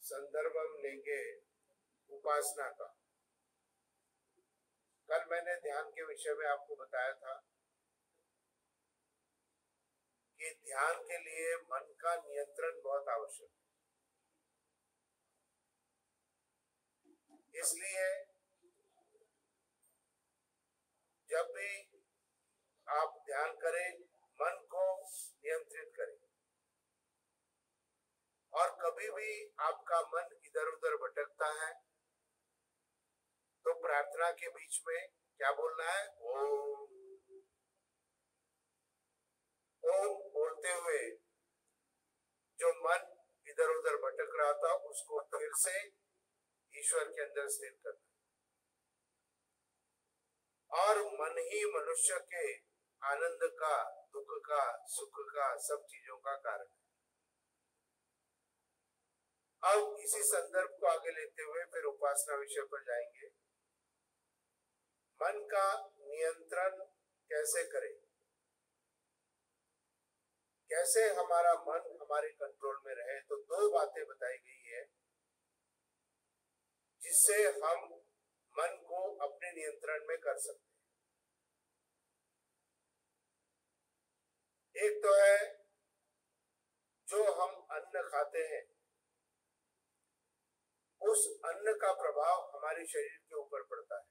संदर्भ हम लेंगे उपासना का। कल मैंने ध्यान के विषय में आपको बताया था कि ध्यान के लिए मन का नियंत्रण बहुत आवश्यक है। इसलिए जब भी आप ध्यान करें, मन को नियंत्रित करें। और कभी भी आपका मन इधर उधर भटकता है तो प्रार्थना के बीच में क्या बोलना है? ओम। ओम बोलते हुए जो मन इधर उधर भटक रहा था उसको फिर से ईश्वर के अंदर स्थिर करना। और मन ही मनुष्य के आनंद का, दुख का, सुख का, सब चीजों का कारण है। अब इसी संदर्भ को आगे लेते हुए फिर उपासना विषय पर जाएंगे। मन का नियंत्रण कैसे करें, कैसे हमारा मन हमारे कंट्रोल में रहे, तो दो बातें बताई गई है जिससे हम मन को अपने नियंत्रण में कर सकते हैं। एक तो है जो हम अन्न खाते हैं, उस अन्न का प्रभाव हमारे शरीर के ऊपर पड़ता है।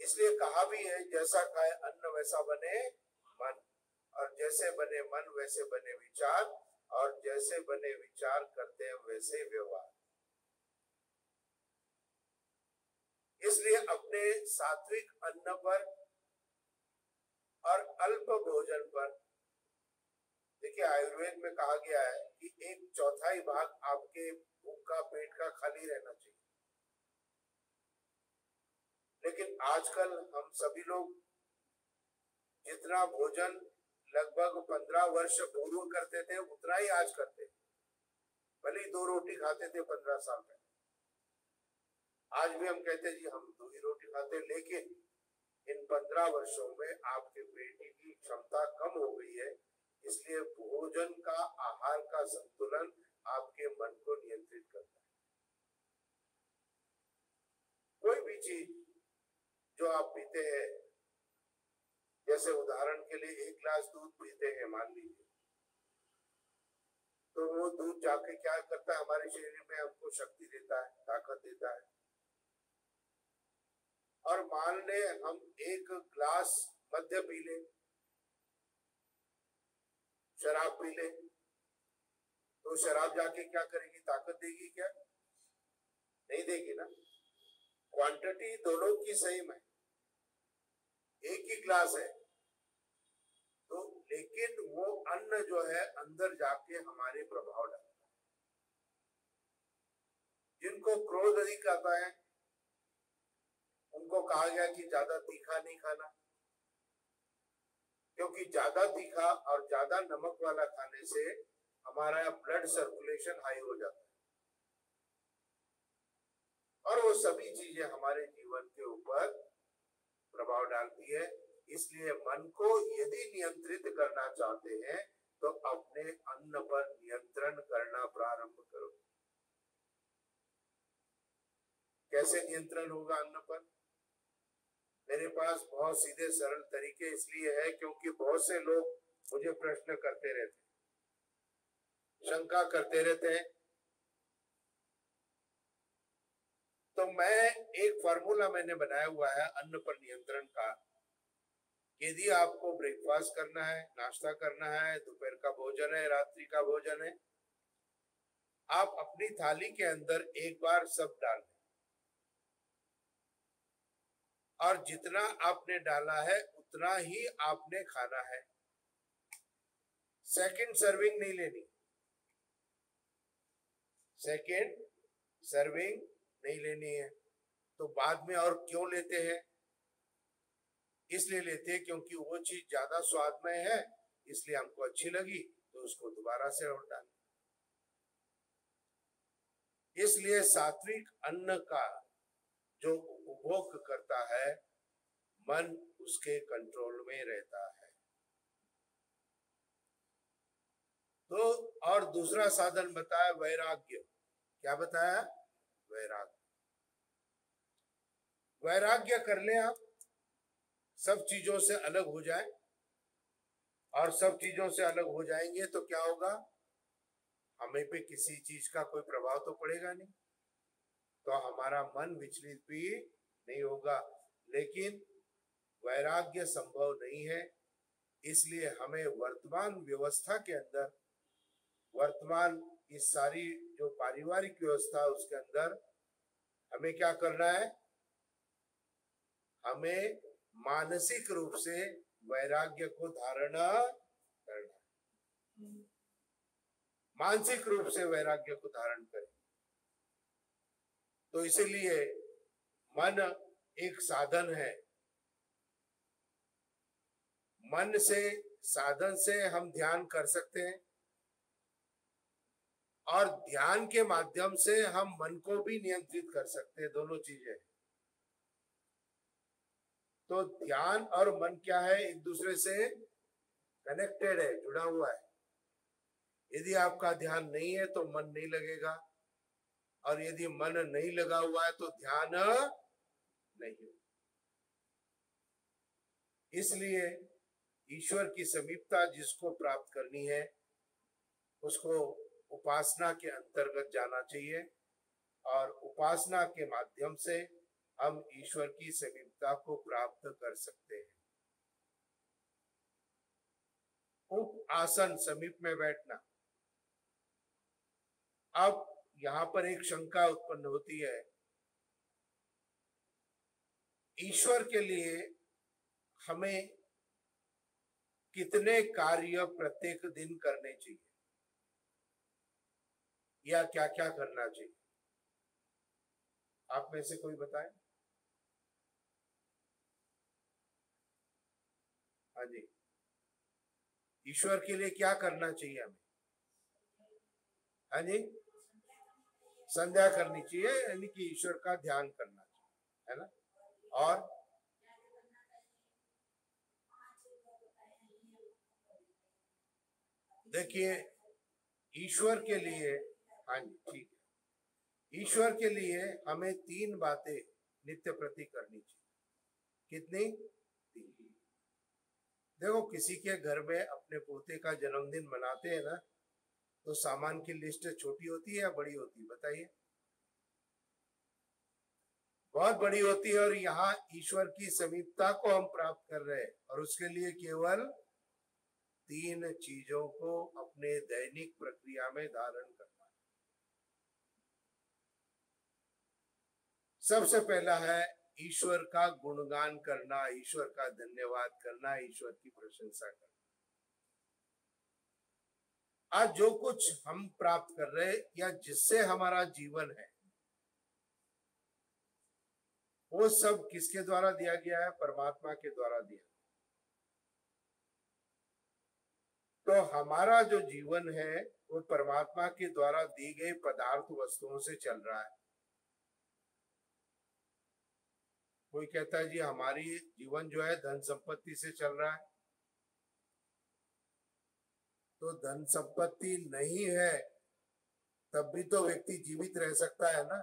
इसलिए कहा भी है जैसा खाए अन्न वैसा बने मन, और जैसे बने मन वैसे बने विचार, और जैसे बने विचार करते हैं वैसे व्यवहार। इसलिए अपने सात्विक अन्न पर और अल्प भोजन पर, देखिए आयुर्वेद में कहा गया है कि 1/4 भाग आपके भूख का, पेट का खाली रहना चाहिए। लेकिन आजकल हम सभी लोग जितना भोजन लगभग 15 वर्ष पूर्व करते थे उतना ही आज करते हैं। भले 2 रोटी खाते थे 15 साल पहले, आज भी हम कहते जी हम 2 ही रोटी खाते, लेकिन इन 15 वर्षों में आपके पेट की क्षमता कम हो गई है। इसलिए भोजन का, आहार का संतुलन आपके मन को नियंत्रित करता है। कोई भी चीज जो आप पीते हैं, जैसे उदाहरण के लिए 1 गिलास दूध पीते हैं मान लीजिए, तो वो दूध जाके क्या करता है, हमारे शरीर में हमको शक्ति देता है, ताकत देता है। और मान ले हम 1 गिलास मद्य पी ले, शराब पी ले, तो शराब जाके क्या करेगी, ताकत देगी क्या? नहीं देगी ना। क्वांटिटी दोनों की सेम है, एक ही ग्लास है, तो लेकिन वो अन्न जो है अंदर जाके हमारे प्रभाव डालता है। जिनको क्रोध अधिक आता है उनको कहा गया कि ज्यादा तीखा नहीं खाना, क्योंकि ज्यादा तीखा और ज्यादा नमक वाला खाने से हमारा ब्लड सर्कुलेशन हाई हो जाता है और वो सभी चीजें हमारे जीवन के ऊपर प्रभाव डालती है। इसलिए मन को यदि नियंत्रित करना चाहते हैं तो अपने अन्न पर नियंत्रण करना प्रारंभ करो। कैसे नियंत्रण होगा अन्न पर? मेरे पास बहुत सीधे सरल तरीके इसलिए है क्योंकि बहुत से लोग मुझे प्रश्न करते रहते, शंका करते रहते हैं। तो मैं एक फॉर्मूला मैंने बनाया हुआ है अन्न पर नियंत्रण का। यदि आपको ब्रेकफास्ट करना है, नाश्ता करना है, दोपहर का भोजन है, रात्रि का भोजन है, आप अपनी थाली के अंदर एक बार सब डाल दें और जितना आपने डाला है उतना ही आपने खाना है। सेकंड सर्विंग नहीं लेनी, सेकंड सर्विंग नहीं लेनी है। तो बाद में और क्यों लेते हैं? इसलिए लेते हैं क्योंकि वो चीज ज्यादा स्वादमय है, इसलिए हमको अच्छी लगी तो उसको दोबारा से और डाल। इसलिए सात्विक अन्न का जो उपभोग करता है मन उसके कंट्रोल में रहता है। तो और और दूसरा साधन बताया वैराग्य। क्या बताया? वैराग्य। वैराग्य कर ले आप, सब चीजों से अलग हो जाए, और सब चीजों से अलग हो जाएंगे तो क्या होगा? हमें पे किसी चीज का कोई प्रभाव तो पड़ेगा नहीं, तो हमारा मन विचलित भी नहीं होगा। लेकिन वैराग्य संभव नहीं है, इसलिए हमें वर्तमान व्यवस्था के अंदर, वर्तमान इस सारी जो पारिवारिक व्यवस्था है उसके अंदर हमें क्या करना है? हमें मानसिक रूप से वैराग्य को धारण करना, मानसिक रूप से वैराग्य को धारण करें। तो इसीलिए मन एक साधन है। मन से, साधन से हम ध्यान कर सकते हैं, और ध्यान के माध्यम से हम मन को भी नियंत्रित कर सकते हैं, दोनों चीजें। तो ध्यान और मन क्या है? एक दूसरे से कनेक्टेड है, जुड़ा हुआ है। यदि आपका ध्यान नहीं है तो मन नहीं लगेगा, और यदि मन नहीं लगा हुआ है तो ध्यान नहीं। इसलिए ईश्वर की समीपता जिसको प्राप्त करनी है उसको उपासना के अंतर्गत जाना चाहिए, और उपासना के माध्यम से हम ईश्वर की समीपता को प्राप्त कर सकते हैं। उप आसन, समीप में बैठना। अब यहां पर एक शंका उत्पन्न होती है, ईश्वर के लिए हमें कितने कार्य प्रत्येक दिन करने चाहिए, या क्या क्या करना चाहिए? आप में से कोई बताएं। हाँ जी, ईश्वर के लिए क्या करना चाहिए हमें? हाँ जी, संध्या करनी चाहिए, यानी कि ईश्वर का ध्यान करना चाहिए, है ना? और देखिए, ईश्वर के लिए, हाँ जी ठीक है, ईश्वर के लिए हमें 3 बातें नित्य प्रति करनी चाहिए। कितनी? 3। देखो, किसी के घर में अपने पोते का जन्मदिन मनाते हैं ना, तो सामान की लिस्ट छोटी होती है या बड़ी होती है? बताइए। बहुत बड़ी होती है, और यहाँ ईश्वर की समीपता को हम प्राप्त कर रहे हैं, और उसके लिए केवल 3 चीजों को अपने दैनिक प्रक्रिया में धारण करना है। सबसे पहला है ईश्वर का गुणगान करना, ईश्वर का धन्यवाद करना, ईश्वर की प्रशंसा करना। आज जो कुछ हम प्राप्त कर रहे हैं या जिससे हमारा जीवन है, वो सब किसके द्वारा दिया गया है? परमात्मा के द्वारा दिया। तो हमारा जो जीवन है वो परमात्मा के द्वारा दी गई पदार्थ वस्तुओं से चल रहा है। कोई कहता है जी हमारी जीवन जो है धन संपत्ति से चल रहा है, तो धन संपत्ति नहीं है तब भी तो व्यक्ति जीवित रह सकता है ना।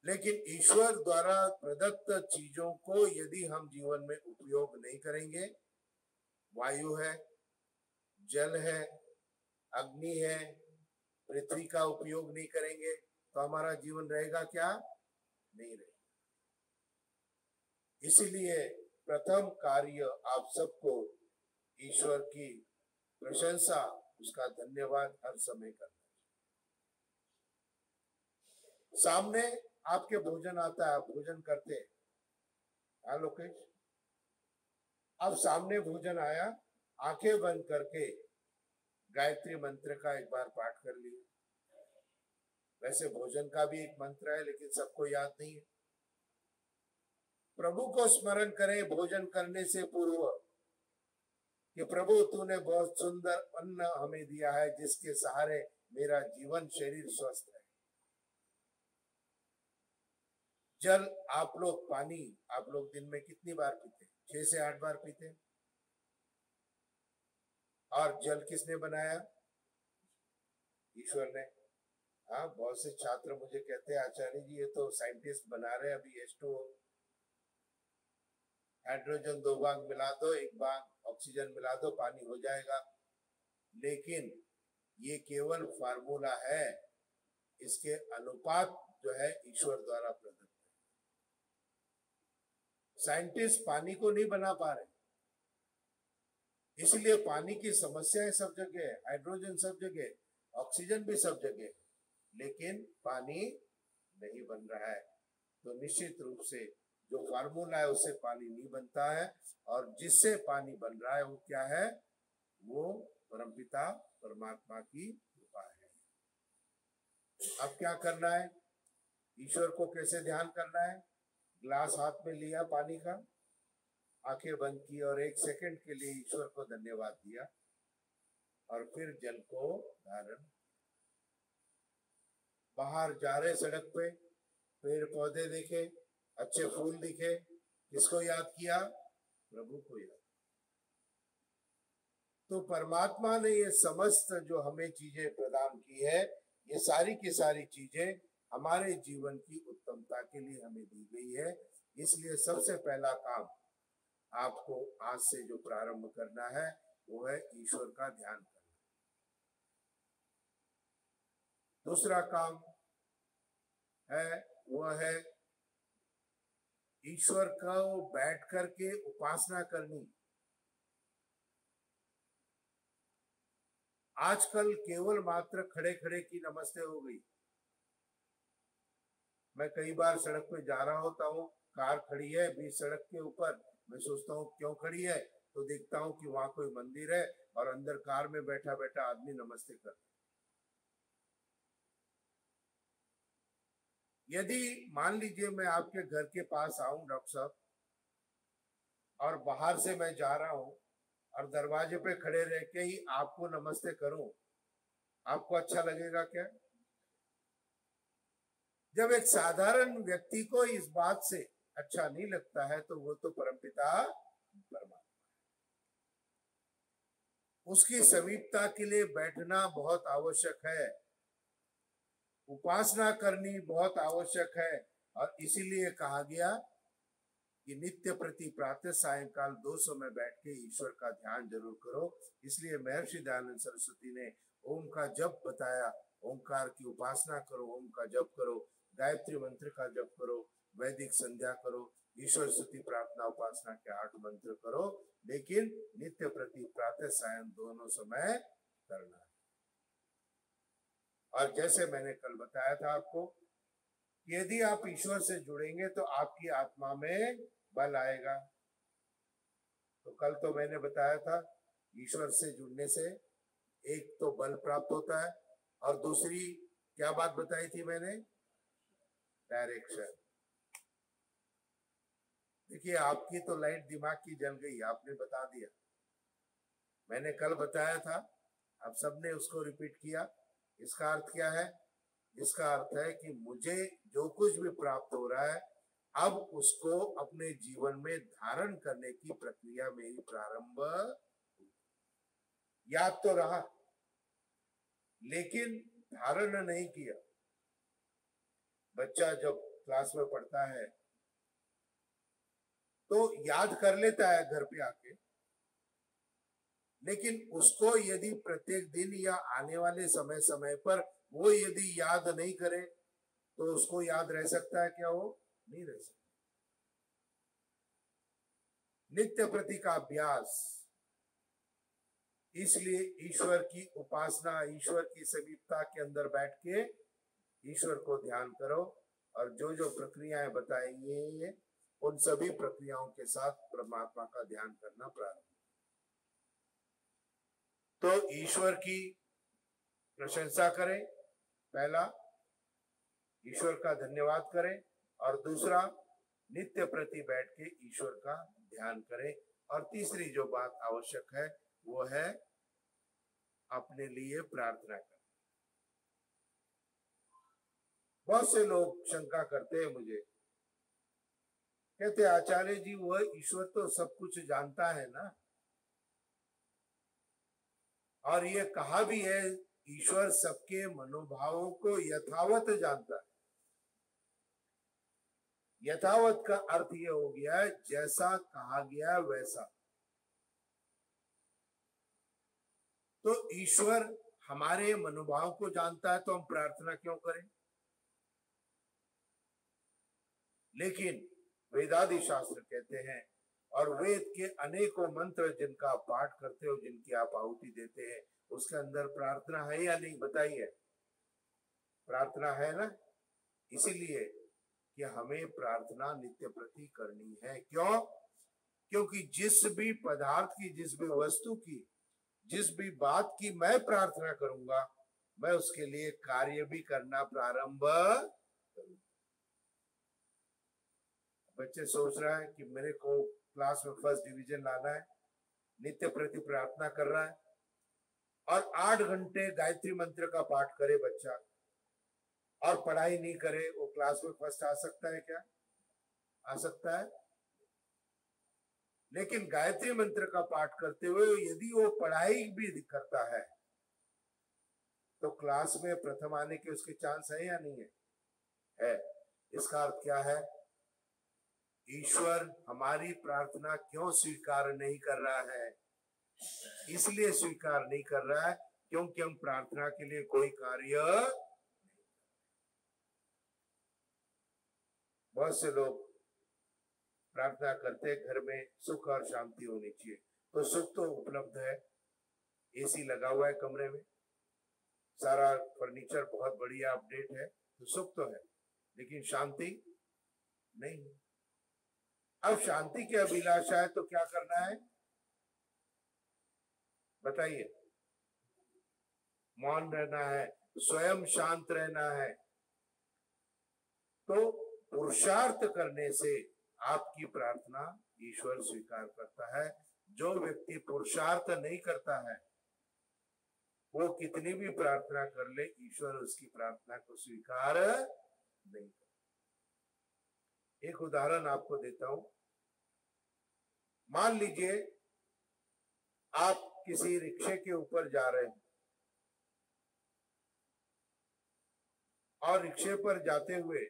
लेकिन ईश्वर द्वारा प्रदत्त चीजों को यदि हम जीवन में उपयोग नहीं करेंगे, वायु है, जल है, अग्नि है, पृथ्वी का उपयोग नहीं करेंगे, तो हमारा जीवन रहेगा क्या? नहीं रहेगा। इसीलिए प्रथम कार्य आप सबको ईश्वर की प्रशंसा, उसका धन्यवाद हर समय करना। सामने आपके भोजन आता है, आप भोजन करते हैं। हाँ लोकेश, अब सामने भोजन आया, आंखें बंद करके गायत्री मंत्र का एक बार पाठ कर लिया। वैसे भोजन का भी एक मंत्र है, लेकिन सबको याद नहीं है। प्रभु को स्मरण करें भोजन करने से पूर्व कि प्रभु तूने बहुत सुंदर अन्न हमें दिया है, जिसके सहारे मेरा जीवन शरीर स्वस्थ है। जल, आप लोग पानी, आप लोग दिन में कितनी बार पीते? 6 से 8 बार पीते। और जल किसने बनाया? ईश्वर ने। हाँ, बहुत से छात्र मुझे कहते हैं आचार्य जी ये तो साइंटिस्ट बना रहे हैं, अभी H2O हाइड्रोजन 2 भाग मिला दो, 1 भाग ऑक्सीजन मिला दो, पानी हो जाएगा। लेकिन ये केवल फार्मूला है, इसके अनुपात जो है ईश्वर द्वारा प्रदत्त है। साइंटिस्ट पानी को नहीं बना पा रहे, इसलिए पानी की समस्या है सब जगह, हाइड्रोजन सब जगह, ऑक्सीजन भी सब जगह, लेकिन पानी नहीं बन रहा है। तो निश्चित रूप से जो फार्मूला है उससे पानी नहीं बनता है, और जिससे पानी बन रहा है वो क्या है? वो परमपिता परमात्मा की कृपा है। अब क्या करना है? ईश्वर को कैसे ध्यान करना है? ग्लास हाथ में लिया पानी का, आंखें बंद की और 1 सेकंड के लिए ईश्वर को धन्यवाद दिया, और फिर जल को धारण। बाहर जा रहे सड़क पे, पेड़ पौधे देखे, अच्छे फूल दिखे, किसको याद किया? प्रभु को याद। तो परमात्मा ने ये समस्त जो हमें चीजें प्रदान की है, ये सारी की सारी चीजें हमारे जीवन की उत्तमता के लिए हमें दी गई है। इसलिए सबसे पहला काम आपको आज से जो प्रारंभ करना है वो है ईश्वर का ध्यान करना। दूसरा काम है वो है ईश्वर को बैठ करके उपासना करनी। आजकल केवल मात्र खड़े खड़े की नमस्ते हो गई। मैं कई बार सड़क पे जा रहा होता हूँ, कार खड़ी है बीच सड़क के ऊपर, मैं सोचता हूँ क्यों खड़ी है, तो देखता हूँ कि वहां कोई मंदिर है और अंदर कार में बैठा बैठा आदमी नमस्ते कर। यदि मान लीजिए मैं आपके घर के पास आऊं डॉक्टर साहब, और बाहर से मैं जा रहा हूं और दरवाजे पे खड़े रह के ही आपको नमस्ते करूं, आपको अच्छा लगेगा क्या? जब एक साधारण व्यक्ति को इस बात से अच्छा नहीं लगता है तो वो तो परमपिता परमात्मा, उसकी समीपता के लिए बैठना बहुत आवश्यक है, उपासना करनी बहुत आवश्यक है। और इसीलिए कहा गया कि नित्य प्रति प्रातः सायंकाल 2 समय बैठ के ईश्वर का ध्यान जरूर करो। इसलिए महर्षि दयानंद सरस्वती ने ओम का जप बताया, ओंकार की उपासना करो, ओम का जप करो, गायत्री मंत्र का जप करो, वैदिक संध्या करो, ईश्वर स्तुति प्रार्थना उपासना के 8 मंत्र करो, लेकिन नित्य प्रति प्रातः सायं दोनों समय करना है। और जैसे मैंने कल बताया था आपको, यदि आप ईश्वर से जुड़ेंगे तो आपकी आत्मा में बल आएगा। तो कल तो मैंने बताया था ईश्वर से जुड़ने से एक तो बल प्राप्त होता है, और दूसरी क्या बात बताई थी मैंने? डायरेक्शन। देखिए आपकी तो लाइट दिमाग की जल गई, आपने बता दिया। मैंने कल बताया था, अब सबने उसको रिपीट किया। इसका अर्थ क्या है? इसका अर्थ है कि मुझे जो कुछ भी प्राप्त हो रहा है, अब उसको अपने जीवन में धारण करने की प्रक्रिया मेरी प्रारंभ। याद तो रहा लेकिन धारण नहीं किया। बच्चा जब क्लास में पढ़ता है तो याद कर लेता है घर पे आके, लेकिन उसको यदि प्रत्येक दिन या आने वाले समय समय पर वो यदि याद नहीं करे तो उसको याद रह सकता है क्या? वो नहीं रह सकता। नित्य प्रति का अभ्यास। इसलिए ईश्वर की उपासना, ईश्वर की समीपता के अंदर बैठ के ईश्वर को ध्यान करो, और जो जो प्रक्रियाएं बताएंगे उन सभी प्रक्रियाओं के साथ परमात्मा का ध्यान करना प्रारंभ। तो ईश्वर की प्रशंसा करें, पहला ईश्वर का धन्यवाद करें, और दूसरा नित्य प्रति बैठ के ईश्वर का ध्यान करें, और तीसरी जो बात आवश्यक है वो है अपने लिए प्रार्थना करें। बहुत से लोग शंका करते हैं मुझे, कहते आचार्य जी वह ईश्वर तो सब कुछ जानता है ना, और ये कहा भी है ईश्वर सबके मनोभावों को यथावत जानता है। यथावत का अर्थ यह हो गया जैसा कहा गया वैसा। तो ईश्वर हमारे मनोभाव को जानता है तो हम प्रार्थना क्यों करें? लेकिन वेदादि शास्त्र कहते हैं और वेद के अनेकों मंत्र जिनका आप पाठ करते हो, जिनकी आप आहुति देते हैं, उसके अंदर प्रार्थना है या नहीं? बताइए, प्रार्थना है ना? इसीलिए कि हमें प्रार्थना नित्य प्रति करनी है। क्यों? क्योंकि जिस भी पदार्थ की, जिस भी वस्तु की, जिस भी बात की मैं प्रार्थना करूंगा, मैं उसके लिए कार्य भी करना प्रारंभ करूंगा। बच्चे सोच रहा है कि मेरे को क्लास में फर्स्ट डिवीजन लाना है, नित्य प्रति प्रार्थना कर रहा है और 8 घंटे गायत्री मंत्र का पाठ करे बच्चा और पढ़ाई नहीं करे, वो क्लास में फर्स्ट आ सकता है क्या? आ सकता है। लेकिन गायत्री मंत्र का पाठ करते हुए यदि वो पढ़ाई भी करता है तो क्लास में प्रथम आने के उसके चांस है या नहीं है? है। इसका अर्थ क्या है? ईश्वर हमारी प्रार्थना क्यों स्वीकार नहीं कर रहा है? इसलिए स्वीकार नहीं कर रहा है क्योंकि हम प्रार्थना के लिए कोई कार्य। बहुत से लोग प्रार्थना करते घर में सुख और शांति होनी चाहिए, तो सुख तो उपलब्ध है, एसी लगा हुआ है कमरे में, सारा फर्नीचर बहुत बढ़िया अपडेट है, तो सुख तो है, लेकिन शांति नहीं। अब शांति की अभिलाषा है तो क्या करना है? बताइए। मौन रहना है, स्वयं शांत रहना है। तो पुरुषार्थ करने से आपकी प्रार्थना ईश्वर स्वीकार करता है। जो व्यक्ति पुरुषार्थ नहीं करता है वो कितनी भी प्रार्थना कर ले, ईश्वर उसकी प्रार्थना को स्वीकार नहीं करता। एक उदाहरण आपको देता हूं। मान लीजिए आप किसी रिक्शे के ऊपर जा रहे हैं और रिक्शे पर जाते हुए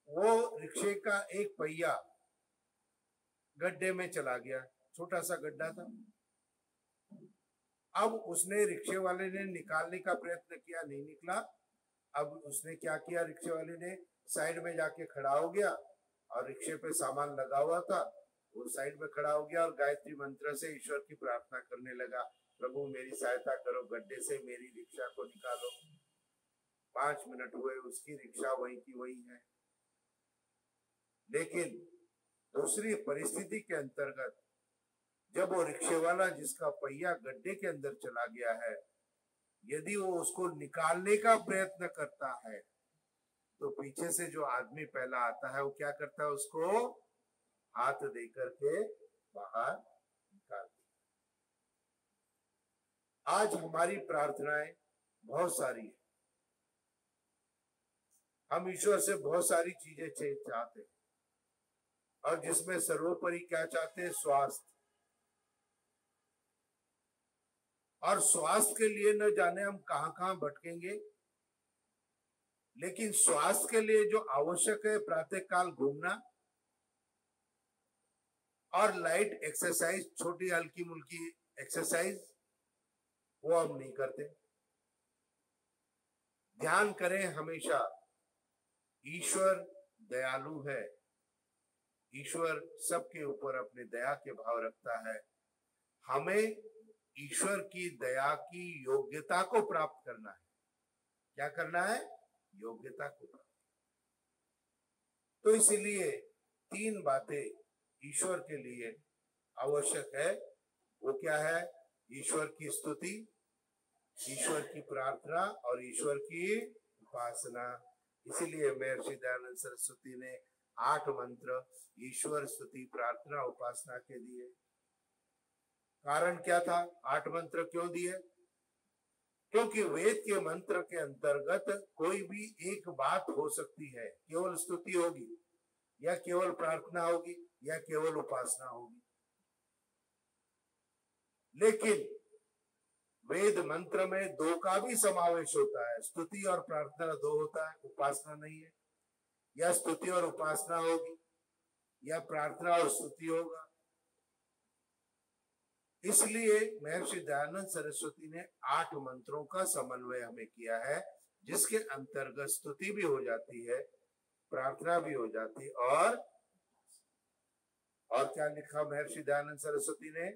वो रिक्शे का एक पहिया गड्ढे में चला गया, छोटा सा गड्ढा था। अब उसने, रिक्शे वाले ने निकालने का प्रयत्न किया, नहीं निकला। अब उसने क्या किया? रिक्शे वाले ने साइड में जाके खड़ा हो गया और रिक्शे पे सामान लगा हुआ था, वो साइड में खड़ा हो गया और गायत्री मंत्र से ईश्वर की प्रार्थना करने लगा, प्रभु मेरी सहायता करो, गड्ढे से मेरी रिक्शा को निकालो। 5 मिनट हुए, उसकी रिक्शा वही की वही है। लेकिन दूसरी परिस्थिति के अंतर्गत जब वो रिक्शे वाला जिसका पहिया गड्ढे के अंदर चला गया है, यदि वो उसको निकालने का प्रयत्न करता है तो पीछे से जो आदमी पहला आता है वो क्या करता है? उसको हाथ दे करके बाहर निकाल। आज हमारी प्रार्थनाएं बहुत सारी है, हम ईश्वर से बहुत सारी चीजें चाहते हैं और जिसमें सर्वोपरि क्या चाहते हैं? स्वास्थ्य। और स्वास्थ्य के लिए न जाने हम कहां कहां भटकेंगे, लेकिन स्वास्थ्य के लिए जो आवश्यक है, प्रातः काल घूमना और लाइट एक्सरसाइज, छोटी हल्की मुल्की एक्सरसाइज, वो हम नहीं करते। ध्यान करें हमेशा, ईश्वर दयालु है, ईश्वर सबके ऊपर अपने दया के भाव रखता है। हमें ईश्वर की दया की योग्यता को प्राप्त करना है। क्या करना है? योग्यता को प्राप्त। तो इसलिए 3 बातें ईश्वर के लिए आवश्यक है। वो क्या है? ईश्वर की स्तुति, ईश्वर की प्रार्थना और ईश्वर की उपासना। इसीलिए महर्षि दयानंद सरस्वती ने 8 मंत्र ईश्वर स्तुति प्रार्थना उपासना के दिए। कारण क्या था? 8 मंत्र क्यों दिए? क्योंकि वेद के मंत्र के अंतर्गत कोई भी एक बात हो सकती है, केवल स्तुति होगी या केवल प्रार्थना होगी या केवल उपासना होगी। लेकिन वेद मंत्र में दो का भी समावेश होता है, स्तुति और प्रार्थना दो होता है, उपासना नहीं है। या स्तुति और उपासना होगी या प्रार्थना और स्तुति होगा। इसलिए महर्षि दयानंद सरस्वती ने 8 मंत्रों का समन्वय हमें किया है, जिसके अंतर्गत स्तुति भी हो जाती है, प्रार्थना भी हो जाती और क्या लिखा महर्षि दयानंद सरस्वती ने?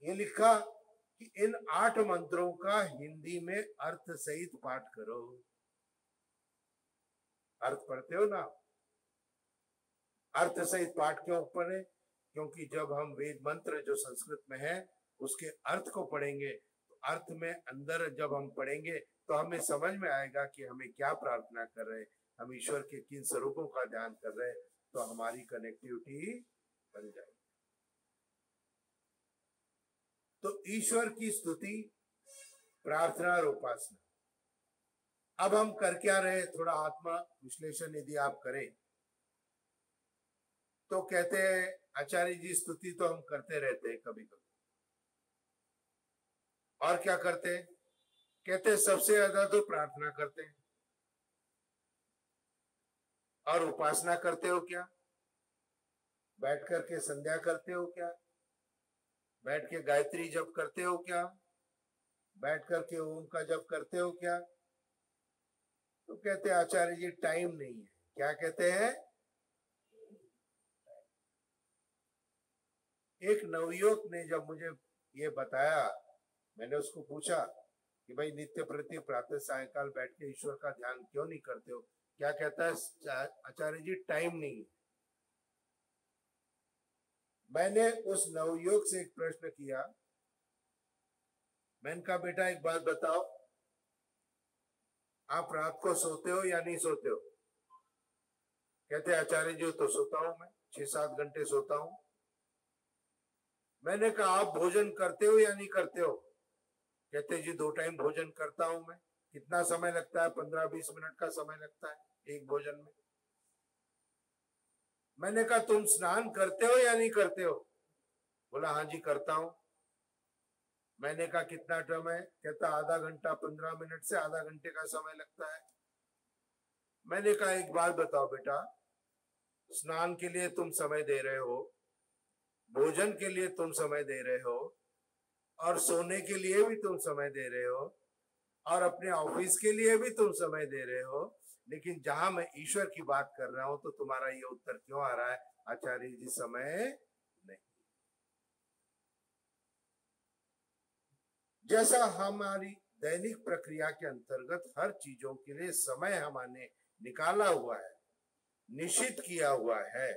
ये लिखा कि इन 8 मंत्रों का हिंदी में अर्थ सहित पाठ करो। अर्थ पढ़ते हो ना? अर्थ सहित पाठ क्यों पढ़े? क्योंकि जब हम वेद मंत्र जो संस्कृत में है उसके अर्थ को पढ़ेंगे तो अर्थ में अंदर जब हम पढ़ेंगे तो हमें समझ में आएगा कि हमें क्या प्रार्थना कर रहे हैं, हम ईश्वर के किन स्वरूपों का ध्यान कर रहे हैं, तो हमारी कनेक्टिविटी बन जाएगी। तो ईश्वर की स्तुति, प्रार्थना और उपासना। अब हम कर क्या रहे? थोड़ा आत्मा विश्लेषण यदि आप करें तो कहते हैं आचार्य जी स्तुति तो हम करते रहते हैं कभी कभी, और क्या करते हैं? कहते हैं सबसे ज्यादा तो प्रार्थना करते हैं। और उपासना करते हो क्या? बैठ करके संध्या करते हो क्या? बैठ के गायत्री जप करते हो क्या? बैठ करके ओम का जप करते हो क्या? तो कहते हैं आचार्य जी टाइम नहीं है। क्या कहते हैं? एक नवयुवक ने जब मुझे ये बताया, मैंने उसको पूछा कि भाई नित्य प्रति प्रातः सायकाल बैठ के ईश्वर का ध्यान क्यों नहीं करते हो? क्या कहता है? आचार्य जी टाइम नहीं है। मैंने उस नवयुवक से एक प्रश्न किया, मैंने कहा बेटा एक बात बताओ, आप रात को सोते हो या नहीं सोते हो? कहते आचार्य जी तो सोता हूं, मैं 6-7 घंटे सोता हूं। मैंने कहा आप भोजन करते हो या नहीं करते हो? कहते जी 2 टाइम भोजन करता हूं मैं। कितना समय लगता है? 15-20 मिनट का समय लगता है एक भोजन में। मैंने कहा तुम स्नान करते हो या नहीं करते हो? बोला हाँ जी करता हूं। मैंने कहा कितना टाइम है? कहता आधा घंटा, 15 मिनट से आधा घंटे का समय लगता है। मैंने कहा एक बात बताओ बेटा, स्नान के लिए तुम समय दे रहे हो, भोजन के लिए तुम समय दे रहे हो, और सोने के लिए भी तुम समय दे रहे हो, और अपने ऑफिस के लिए भी तुम समय दे रहे हो, लेकिन जहां मैं ईश्वर की बात कर रहा हूं तो तुम्हारा ये उत्तर क्यों आ रहा है? आचार्य जी समय नहीं। जैसा हमारी दैनिक प्रक्रिया के अंतर्गत हर चीजों के लिए समय हमने निकाला हुआ है, निश्चित किया हुआ है,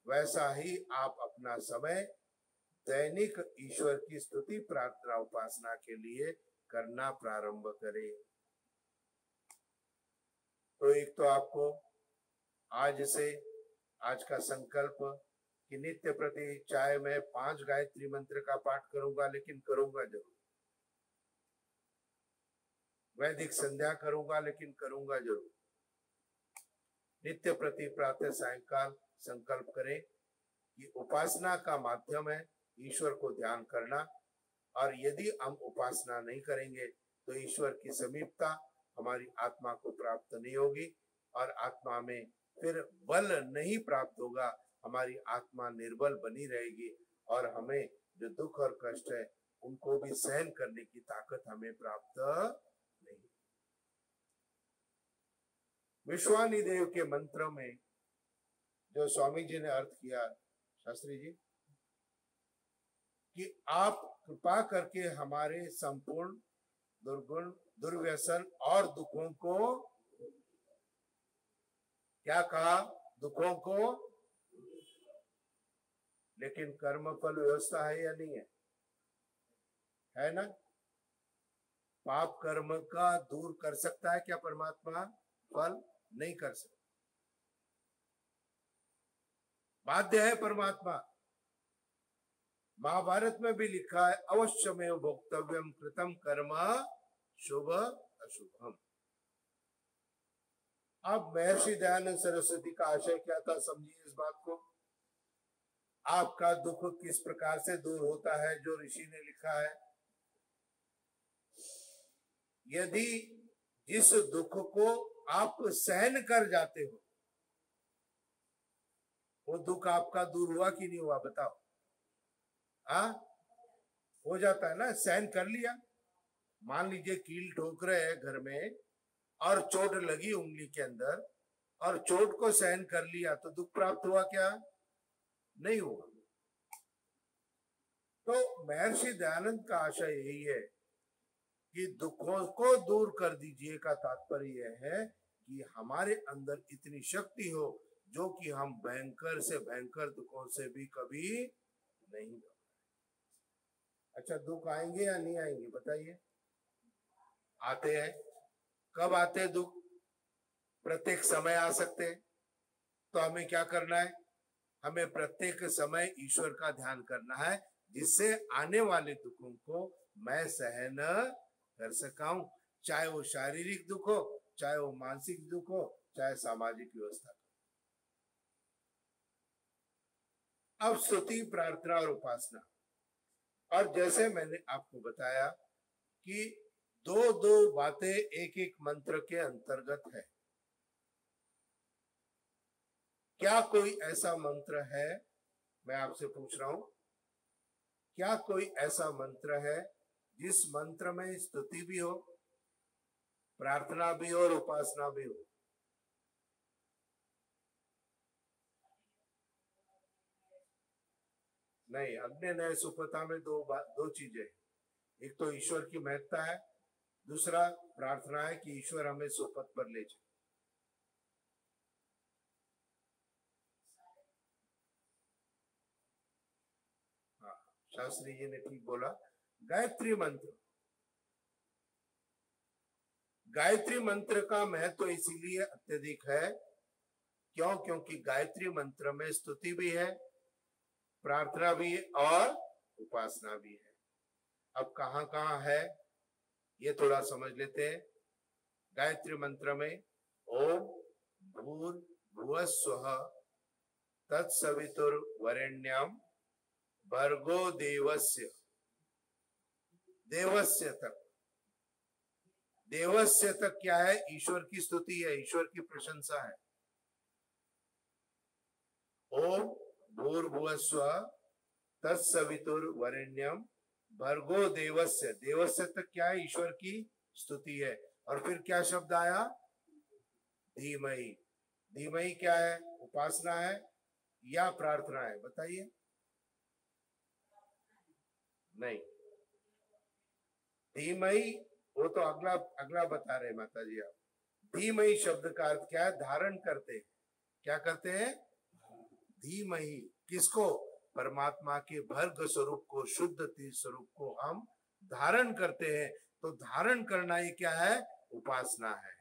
वैसा ही आप अपना समय दैनिक ईश्वर की स्तुति, प्रार्थना, उपासना के लिए करना प्रारंभ करें। तो एक तो आपको आज का संकल्प कि नित्य प्रति चाहे मैं 5 गायत्री मंत्र का पाठ करूंगा, लेकिन करूंगा जरूर। वैदिक संध्या करूंगा, लेकिन करूंगा जरूर। नित्य प्रति प्रातः सायंकाल संकल्प करें कि उपासना का माध्यम है ईश्वर को ध्यान करना, और यदि हम उपासना नहीं करेंगे तो ईश्वर की समीपता हमारी आत्मा को प्राप्त नहीं होगी, और आत्मा में फिर बल नहीं प्राप्त होगा, हमारी आत्मा निर्बल बनी रहेगी, और हमें जो दुख और कष्ट है उनको भी सहन करने की ताकत हमें प्राप्त नहीं। विश्वानिदेव के मंत्र में जो स्वामी जी ने अर्थ किया, शास्त्री जी, कि आप कृपा करके हमारे संपूर्ण दुर्गुण, दुर्व्यसन और दुखों को, क्या कहा? दुखों को, लेकिन कर्म फल व्यवस्था है या नहीं है? है ना? पाप कर्म का दूर कर सकता है क्या परमात्मा? फल नहीं कर सकता, बाध्य है परमात्मा। महाभारत में भी लिखा है अवश्यमेव भोक्तव्यम कृतम कर्म शुभ अशुभम। अब महर्षि दयानंद सरस्वती का आशय क्या था, समझिए इस बात को। आपका दुख किस प्रकार से दूर होता है, जो ऋषि ने लिखा है, यदि जिस दुख को आप सहन कर जाते हो वो दुख आपका दूर हुआ कि नहीं हुआ, बताओ। हाँ, हो जाता है ना, सहन कर लिया। मान लीजिए कील ठोक रहे हैं घर में और चोट लगी उंगली के अंदर और चोट को सहन कर लिया तो दुख प्राप्त हुआ क्या? नहीं हुआ। तो महर्षि दयानंद का आशय यही है कि दुखों को दूर कर दीजिए का तात्पर्य यह है कि हमारे अंदर इतनी शक्ति हो जो कि हम भयंकर से भयंकर दुखों से भी कभी नहीं। अच्छा, दुख आएंगे या नहीं आएंगे बताइए? आते हैं। कब आते हैं दुख? प्रत्येक समय आ सकते हैं। तो हमें क्या करना है? हमें प्रत्येक समय ईश्वर का ध्यान करना है जिससे आने वाले दुखों को मैं सहन कर सकाऊं, चाहे वो शारीरिक दुख हो, चाहे वो मानसिक दुख हो, चाहे सामाजिक व्यवस्था। अब स्तुति, प्रार्थना और उपासना। और जैसे मैंने आपको बताया कि दो दो बातें एक एक मंत्र के अंतर्गत है। क्या कोई ऐसा मंत्र है, मैं आपसे पूछ रहा हूं, क्या कोई ऐसा मंत्र है जिस मंत्र में स्तुति भी हो, प्रार्थना भी हो और उपासना भी हो? नहीं, अग्नि नय सुपथा में दो चीजें, एक तो ईश्वर की महत्ता है, दूसरा प्रार्थना है कि ईश्वर हमें सुपथ पर ले जाए। हाँ, शास्त्री जी ने ठीक बोला। गायत्री मंत्र, गायत्री मंत्र का महत्व इसीलिए अत्यधिक है क्योंकि गायत्री मंत्र में स्तुति भी है, प्रार्थना भी है और उपासना भी है। अब कहां कहां है ये थोड़ा समझ लेते हैं। गायत्री मंत्र में ओम भूर्भुवस्वः तत्सवितुर्वरेण्यं भर्गो देवस्य, देवस्य तक, देवस्य तक क्या है? ईश्वर की स्तुति है, ईश्वर की प्रशंसा है। ओम भूर्भुवस्वः तत्सवितुर्वरेण्यं भर्गो देवस्य, देवस्य तक क्या है? ईश्वर की स्तुति है। और फिर क्या शब्द आया? धीमहि। धीमहि क्या है? उपासना है या प्रार्थना है? बताइए। नहीं, धीमहि वो तो अगला अगला बता रहे माता जी आप। धीमहि शब्द का अर्थ क्या है? धारण करते हैं। क्या करते हैं? धीमहि। किसको? परमात्मा के भर्ग स्वरूप को, शुद्ध तेज स्वरूप को हम धारण करते हैं। तो धारण करना ये क्या है? उपासना है।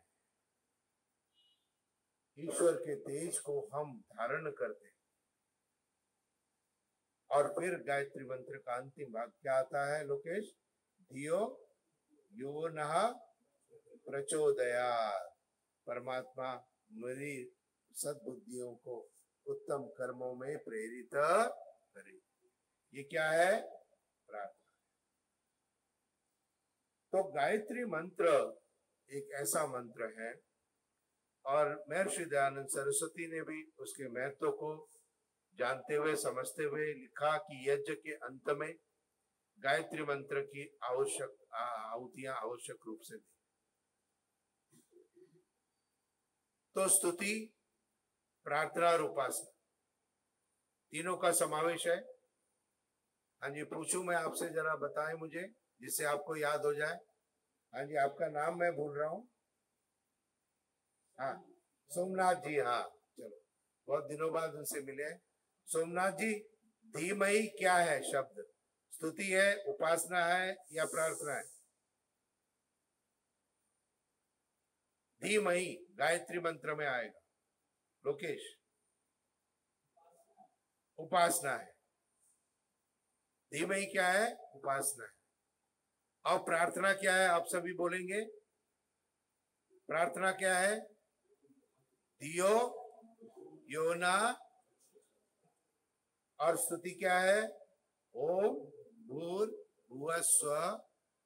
ईश्वर के तेज को हम धारण करते हैं। और फिर गायत्री मंत्र का अंतिम भाग क्या आता है लोकेश? धियो यो नः प्रचोदयात्, परमात्मा मेरी सद्बुद्धियों को उत्तम कर्मों में प्रेरित करे। ये क्या है? प्रार्थना। तो गायत्री मंत्र एक ऐसा मंत्र है और महर्षि दयानंद सरस्वती ने भी उसके महत्व को जानते हुए, समझते हुए लिखा कि यज्ञ के अंत में गायत्री मंत्र की आवश्यक आहुतियां आवश्यक रूप से दी। तो स्तुति, प्रार्थना और उपासना तीनों का समावेश है। हाँ जी, पूछूं मैं आपसे, जरा बताएं मुझे जिससे आपको याद हो जाए। हाँ जी, आपका नाम मैं भूल रहा हूँ। हाँ, सोमनाथ जी। हाँ, चलो, बहुत दिनों बाद उनसे मिले। सोमनाथ जी, धीमहि क्या है शब्द? स्तुति है, उपासना है या प्रार्थना है? धीमहि गायत्री मंत्र में आएगा। लोकेश? उपासना है। धीमहि क्या है? उपासना है। और प्रार्थना क्या है? आप सभी बोलेंगे। प्रार्थना क्या है? धियो यो नः। और स्तुति क्या है? ओम भूर्भुवस्वः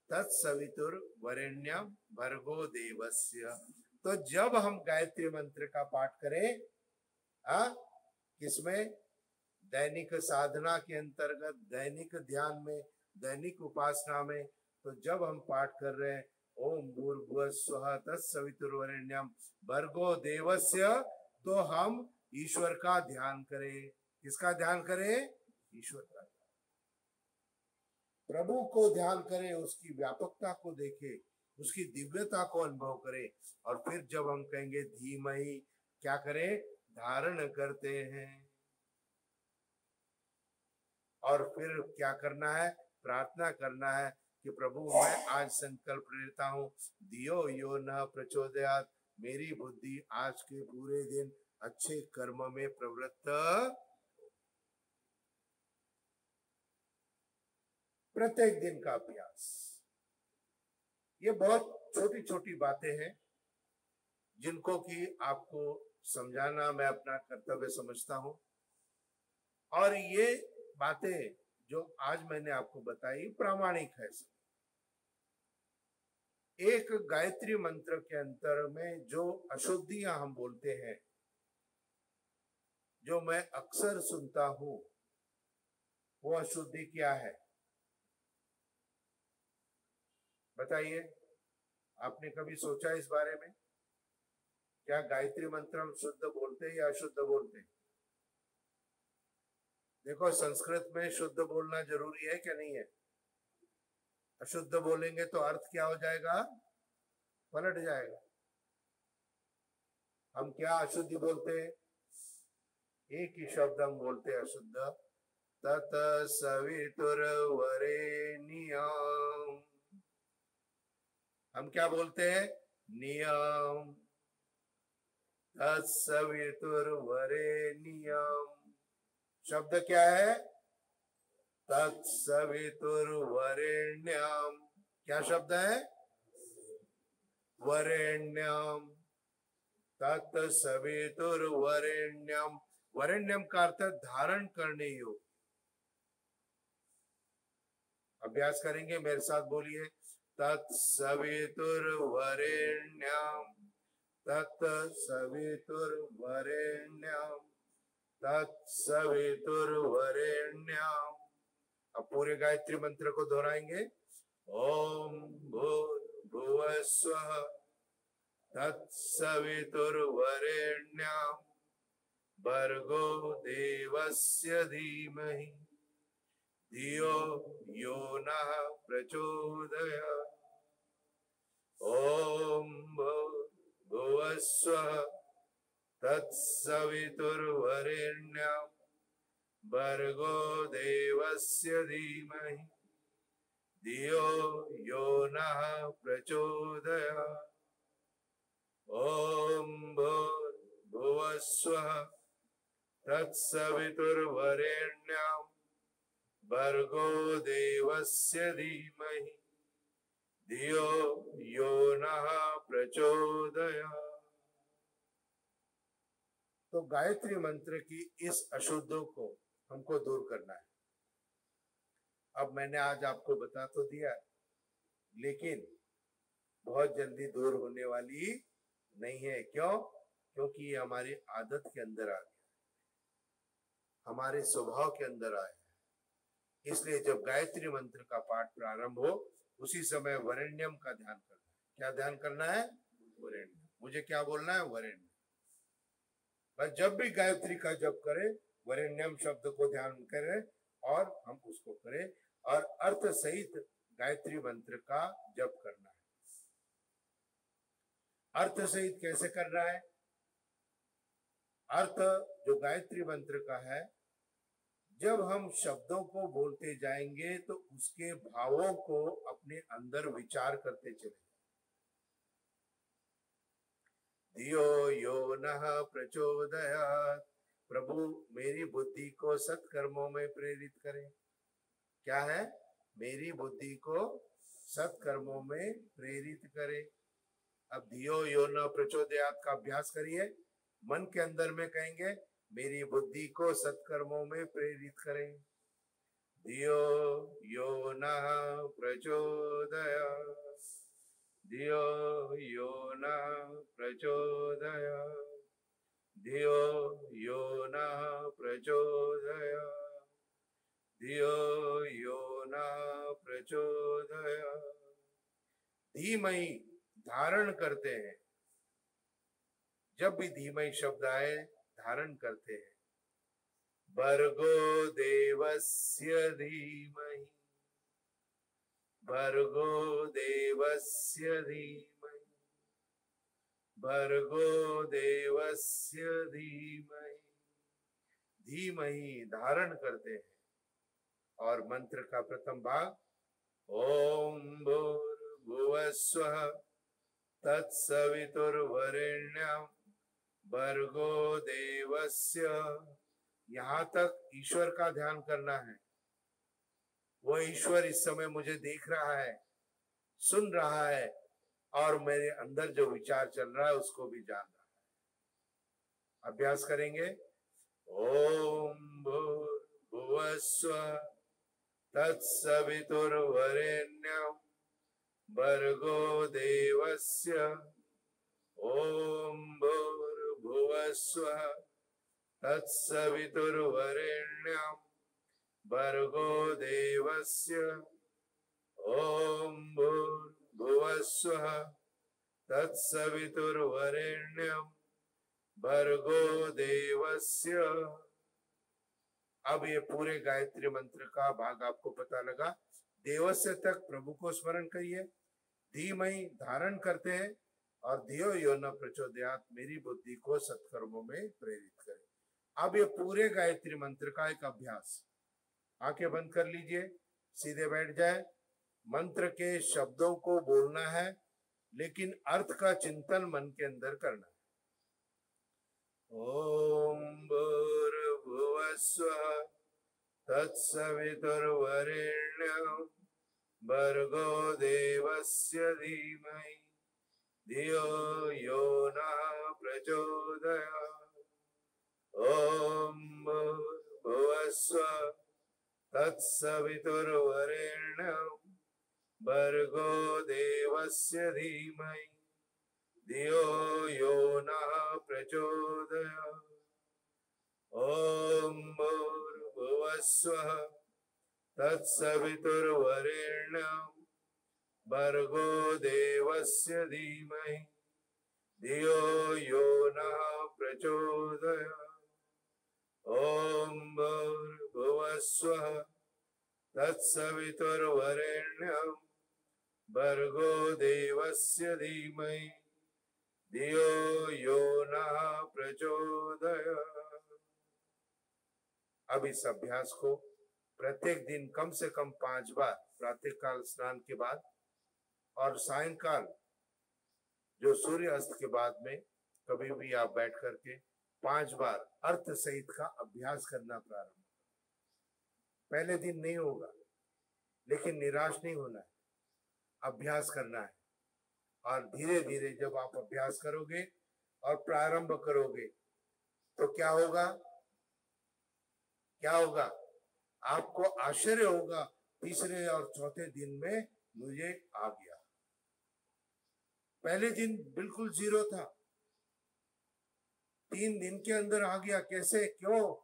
तत्सवितुर्वरेण्यम भर्गो देवस्य। तो जब हम गायत्री मंत्र का पाठ करें, किसमें? दैनिक साधना के अंतर्गत, दैनिक ध्यान में, दैनिक उपासना में, तो जब हम पाठ कर रहे हैं ओम भूर्भुवः स्वः तत्सवितुर्वरेण्यम भर्गो देवस्य, तो हम ईश्वर का ध्यान करें। किसका ध्यान करें? ईश्वर का। प्रभु को ध्यान करें, उसकी व्यापकता को देखें, उसकी दिव्यता को अनुभव करें। और फिर जब हम कहेंगे धीमहि, क्या करें? धारण करते हैं। और फिर क्या करना है? प्रार्थना करना है कि प्रभु मैं आज संकल्प लेता हूँ, दियो यो न प्रचोदयात्, मेरी बुद्धि आज के पूरे दिन अच्छे कर्म में प्रवृत्त। प्रत्येक दिन का अभ्यास। ये बहुत छोटी छोटी बातें हैं जिनको कि आपको समझाना मैं अपना कर्तव्य समझता हूं। और ये बातें जो आज मैंने आपको बताई प्रामाणिक है। एक गायत्री मंत्र के अंतर में जो अशुद्धियां हम बोलते हैं, जो मैं अक्सर सुनता हूं, वो अशुद्धि क्या है? बताइए, आपने कभी सोचा इस बारे में? क्या गायत्री मंत्र हम शुद्ध बोलते हैं या अशुद्ध बोलते हैं? देखो, संस्कृत में शुद्ध बोलना जरूरी है क्या नहीं है? अशुद्ध बोलेंगे तो अर्थ क्या हो जाएगा? पलट जाएगा। हम क्या अशुद्धि बोलते हैं? एक ही शब्द हम बोलते हैं अशुद्ध, तत् सवितुर्वरेण्यम। हम क्या बोलते हैं? नियम। तत् सवितुर्वरेण्यम शब्द क्या है? तत् सवितुर्वरेण्यम। क्या शब्द है? वरेण्यम। तत् सवितुर्वरेण्यम। वरेण्यम का अर्थ धारण करने योग्य। अभ्यास करेंगे, मेरे साथ बोलिए, तत् सवितुर्वरेण्यम, तत् सवितुर्वरेण्यम, तत् सवितुर्वरेण्यम। अब पूरे गायत्री मंत्र को दोहराएंगे। ओम भूर्भुवः स्वः तत्सवितुर्वरेण्यम भर्गो देवस्य धीमहि धियो यो नः प्रचोदयात्। ओम भूर्भुवः स्वः तत्सवितुर्वरेण्यम भर्गो देवस्य धीमहि धियो यो नः प्रचोदयात्। ओम भूर्भुवः स्वः तत्सवितुर्वरेण्यम भर्गो देवस्य धीमहि धियो यो नः प्रचोदयात्। तो गायत्री मंत्र की इस अशुद्धों को हमको दूर करना है। अब मैंने आज आपको बता तो दिया, लेकिन बहुत जल्दी दूर होने वाली नहीं है। क्यों? क्योंकि ये हमारी आदत के अंदर आ गया, हमारे स्वभाव के अंदर आया है। इसलिए जब गायत्री मंत्र का पाठ प्रारंभ हो, उसी समय वरेण्यम का ध्यान करना है। क्या ध्यान करना है? वरेण्यम। मुझे क्या बोलना है? वरेण्यम। बस जब भी गायत्री का जप करें, वरेण्यम शब्द को ध्यान करें और हम उसको करें, और अर्थ सहित गायत्री मंत्र का जप करना है। अर्थ सहित कैसे करना है? अर्थ जो गायत्री मंत्र का है, जब हम शब्दों को बोलते जाएंगे तो उसके भावों को अपने अंदर विचार करते चले। धियो यो नः प्रचोदयात्, प्रभु मेरी बुद्धि को सत्कर्मों में प्रेरित करें। क्या है? मेरी बुद्धि को सत्कर्मों में प्रेरित करें। अब धियो यो न प्रचोदयात् का अभ्यास करिए। मन के अंदर में कहेंगे, मेरी बुद्धि को सत्कर्मों में प्रेरित करें। धियो यो नः प्रचोदयात्। धियो यो न प्रचोदयात् धियो यो न प्रचोदयात् धियो यो न प्रचोदयात्। धीमहि धारण करते हैं, जब भी धीमहि शब्द आए धारण करते हैं। भर्गो देवस्य धीमहि भर्गो देवस्य धीमहि भर्गो देवस्य धीमहि। धीमहि धारण करते हैं। और मंत्र का प्रथम भाग ओम भूर्भुवस्वः तत्सवितुर्वरेण्यं भर्गो देवस्य। यहाँ तक ईश्वर का ध्यान करना है। वो ईश्वर इस समय मुझे देख रहा है, सुन रहा है और मेरे अंदर जो विचार चल रहा है उसको भी जान रहा है। अभ्यास करेंगे। ओम भूर्भुवस्वः तत्सवितुर्वरेण्यं भर्गो देवस्य। ओम भूर्भुवस्वः तत्सवितुर्वरेण्यं भर्गो देवस्य। ओम भूर्भुवस्वः तत्सवितुर्वरेण्यं भर्गो देवस्य। अब ये पूरे गायत्री मंत्र का भाग आपको पता लगा। देवस्य तक प्रभु को स्मरण करिए, धीमहि धारण करते हैं और धियो यो न प्रचोदयात् मेरी बुद्धि को सत्कर्मों में प्रेरित करें। अब ये पूरे गायत्री मंत्र का एक अभ्यास। आंखें बंद कर लीजिए, सीधे बैठ जाए। मंत्र के शब्दों को बोलना है लेकिन अर्थ का चिंतन मन के अंदर करना है। ओम भूर्भुवस्वः तत्सवितुर्वरेण्यं भर्गो देवस्य धीमहि धियो यो नः प्रचोदयात्। ओम भूर्भुवस्वः तत्सवितुर्वरेण्यं भर्गो देवस्य धीमहि धियो यो नः प्रचोदयात्। ओम भूर्भुवस्वः तत्सवितुर्वरेण्यं भर्गो देवस्य धीमहि धियो यो नः प्रचोदयात्। ओम भूर्भुवस्वः तत्सवितुर्वरेण्यं भर्गो देवस्य धीमहि धियो यो नः प्रचोदयात्। अब इस अभ्यास को प्रत्येक दिन कम से कम 5 बार, प्रातःकाल स्नान के बाद और सायंकाल जो सूर्य अस्त के बाद में कभी भी आप बैठ करके 5 बार अर्थ सहित का अभ्यास करना प्रारंभ। पहले दिन नहीं होगा लेकिन निराश नहीं होना है, अभ्यास करना है। और धीरे धीरे जब आप अभ्यास करोगे और प्रारंभ करोगे तो क्या होगा? क्या होगा? आपको आश्चर्य होगा, तीसरे और चौथे दिन में मुझे आ गया। पहले दिन बिल्कुल 0 था, 3 दिन के अंदर आ गया। कैसे? क्यों?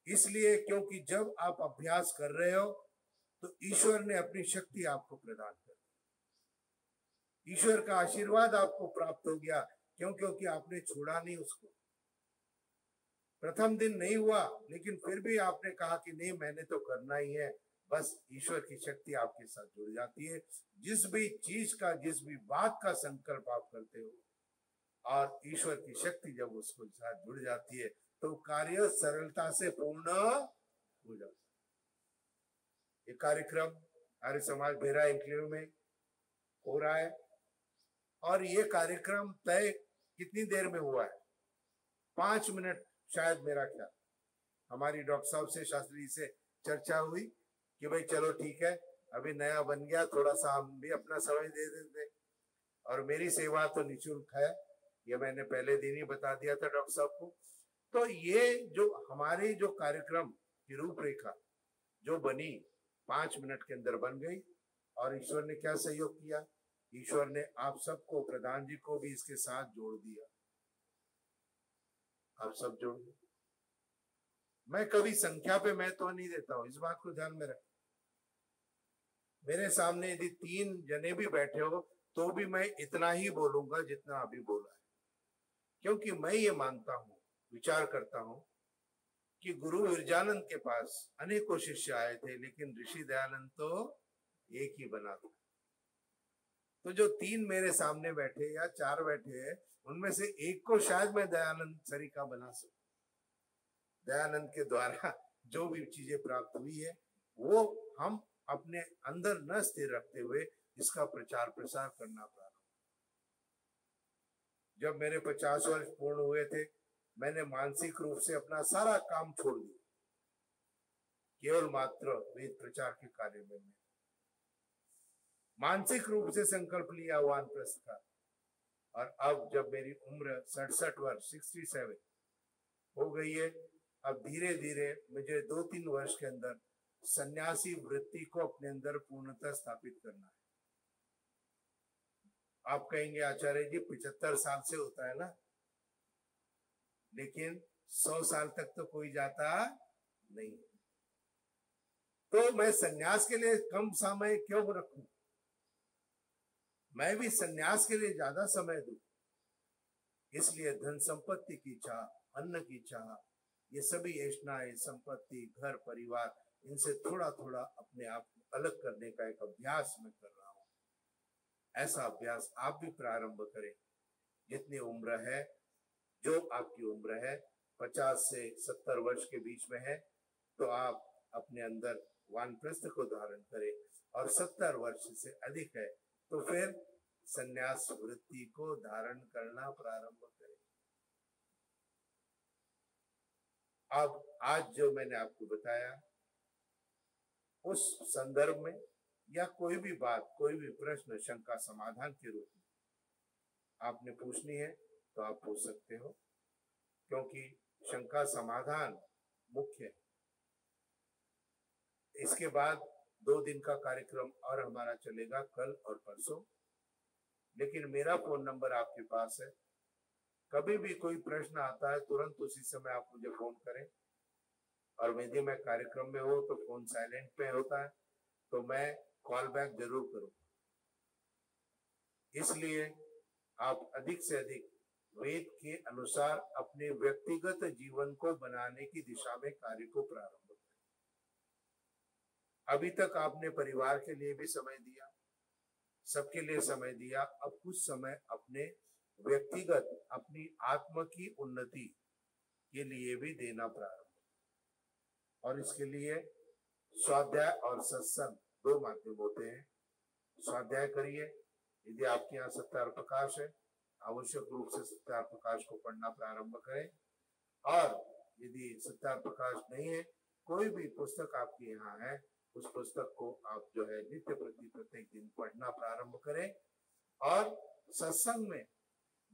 इसलिए क्योंकि जब आप अभ्यास कर रहे हो तो ईश्वर ने अपनी शक्ति आपको प्रदान कर दी, ईश्वर का आशीर्वाद आपको प्राप्त हो गया। क्यों? क्योंकि आपने छोड़ा नहीं उसको। प्रथम दिन नहीं हुआ लेकिन फिर भी आपने कहा कि नहीं, मैंने तो करना ही है। बस ईश्वर की शक्ति आपके साथ जुड़ जाती है। जिस भी चीज का, जिस भी बात का संकल्प आप करते हो और ईश्वर की शक्ति जब उसको साथ जुड़ जाती है तो कार्य सरलता से पूर्ण हो जाता है। ये कार्यक्रम आर्य समाज भेरा एन्क्लेव में हो रहा है और ये कार्यक्रम तय कितनी देर में हुआ है? 5 मिनट शायद, मेरा ख्याल। हमारी डॉक्टर साहब से, शास्त्री से चर्चा हुई कि भाई चलो ठीक है, अभी नया बन गया, थोड़ा सा हम भी अपना समय दे देते। और मेरी सेवा तो निःशुल्क है, ये मैंने पहले दिन ही बता दिया था डॉक्टर साहब को। तो ये जो हमारी जो कार्यक्रम की रूपरेखा जो बनी 5 मिनट के अंदर बन गई। और ईश्वर ने क्या सहयोग किया? ईश्वर ने आप सबको, प्रधान जी को भी इसके साथ जोड़ दिया। आप सब जोड़ दिए। मैं कभी संख्या पे महत्व नहीं देता हूं, इस बात को ध्यान में रखें। मेरे सामने यदि 3 जने भी बैठे हो तो भी मैं इतना ही बोलूंगा जितना अभी बोला है, क्योंकि मैं ये मानता हूं, विचार करता हूं कि गुरु विरजानंद के पास अनेकों शिष्य आए थे, लेकिन ऋषि दयानंद तो एक ही बना था। तो जो 3 मेरे सामने बैठे या 4 बैठे हैं, उनमें से एक को शायद मैं दयानंद सरिका बना सकूं। दयानंद के द्वारा जो भी चीजें प्राप्त हुई है वो हम अपने अंदर न स्थिर रखते हुए इसका प्रचार प्रसार करना प्रारंभ। जब मेरे 50 वर्ष पूर्ण हुए थे, मैंने मानसिक रूप से अपना सारा काम छोड़ दिया, केवल मात्र वेद प्रचार के कार्य में मानसिक रूप से संकल्प लिया वानप्रस्थ का। और अब जब मेरी उम्र 67 वर्ष 67 हो गई है, अब धीरे धीरे मुझे 2-3 वर्ष के अंदर सन्यासी वृत्ति को अपने अंदर पूर्णतः स्थापित करना है। आप कहेंगे आचार्य जी 75 साल से होता है ना, लेकिन 100 साल तक तो कोई जाता नहीं। तो मैं सन्यास के लिए कम समय क्यों रखूं? मैं भी सन्यास के लिए ज्यादा समय दूं। इसलिए धन संपत्ति की चाह, अन्न की चाह, ये सभी ऐष्णाएं, संपत्ति, घर परिवार, इनसे थोड़ा थोड़ा अपने आप को अलग करने का एक अभ्यास मैं कर रहा हूं। ऐसा अभ्यास आप भी प्रारंभ करें। जितनी उम्र है, जो आपकी उम्र है 50 से 70 वर्ष के बीच में है, तो आप अपने अंदर वानप्रस्थ को धारण करें, और 70 वर्ष से अधिक है तो फिर संन्यास वृत्ति को धारण करना प्रारंभ करें। अब आज जो मैंने आपको बताया, उस संदर्भ में या कोई भी बात, कोई भी प्रश्न, शंका समाधान के रूप में आपने पूछनी है तो आप पूछ सकते हो, क्योंकि शंका समाधान मुख्य है। इसके बाद 2 दिन का कार्यक्रम और हमारा चलेगा, कल और परसों। लेकिन मेरा फोन नंबर आपके पास है, कभी भी कोई प्रश्न आता है तुरंत उसी समय आप मुझे फोन करें। और यदि मैं कार्यक्रम में हो तो फोन साइलेंट पे होता है, तो मैं कॉल बैक जरूर करूंगा। इसलिए आप अधिक से अधिक वेद के अनुसार अपने व्यक्तिगत जीवन को बनाने की दिशा में कार्य को प्रारंभ करें। अभी तक आपने परिवार के लिए भी समय दिया, सबके लिए समय दिया, अब कुछ समय अपने व्यक्तिगत, अपनी आत्म की उन्नति के लिए भी देना प्रारंभ। और इसके लिए स्वाध्याय और सत्संग 2 माध्यम होते हैं। स्वाध्याय करिए, यदि आपके यहाँ सत्यार प्रकाश है, आवश्यक रूप से सत्यार प्रकाश को पढ़ना प्रारंभ करें। और यदि सत्यार प्रकाश नहीं है, कोई भी पुस्तक आपके यहाँ है, उस पुस्तक को आप जो है नित्य प्रति प्रत्येक दिन पढ़ना प्रारंभ करें। और सत्संग में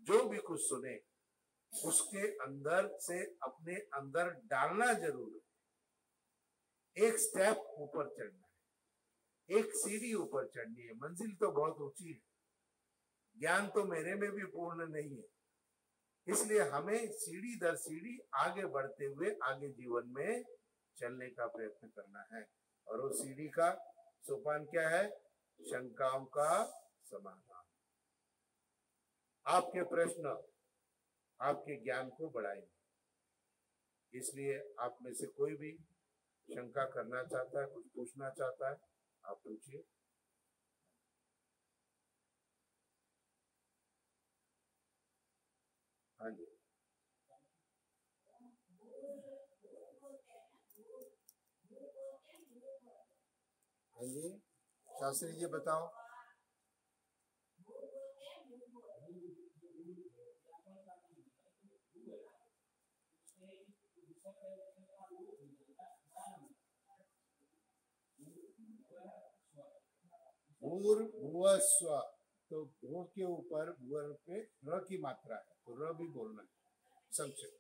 जो भी कुछ सुने उसके अंदर से अपने अंदर डालना जरूर है। एक स्टेप ऊपर चढ़ना है, एक सीढ़ी ऊपर चढ़नी है। मंजिल तो बहुत ऊंची है, ज्ञान तो मेरे में भी पूर्ण नहीं है, इसलिए हमें सीढ़ी दर सीढ़ी आगे बढ़ते हुए आगे जीवन में चलने का प्रयत्न करना है। और वो सीढ़ी का सोपान क्या है? शंकाओं का समाधान। आपके प्रश्न आपके ज्ञान को बढ़ाएंगे। इसलिए आप में से कोई भी शंका करना चाहता है, कुछ पूछना चाहता है, आप पूछिए। हाँ जी, हाँ जी, शास्त्री जी बताओ। भूर्भुवस्व, तो भू के ऊपर भूर पे र की मात्रा है, तो र भी बोलना है संक्षिप्त,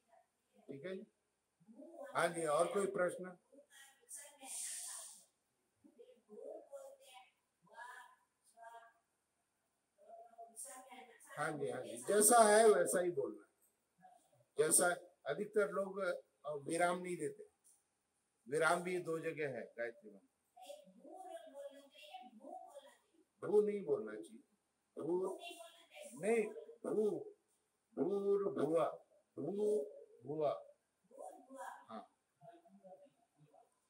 ठीक है जी। हाँ जी, और कोई प्रश्न? हाँ जी, हाँ जी, जैसा है वैसा ही बोलना है। जैसा अधिकतर लोग विराम नहीं देते, विराम भी दो जगह है गायत्री में। भू नहीं बोलना चाहिए, भू नहीं, भू, भूर भुआ, भू भुआ, हाँ,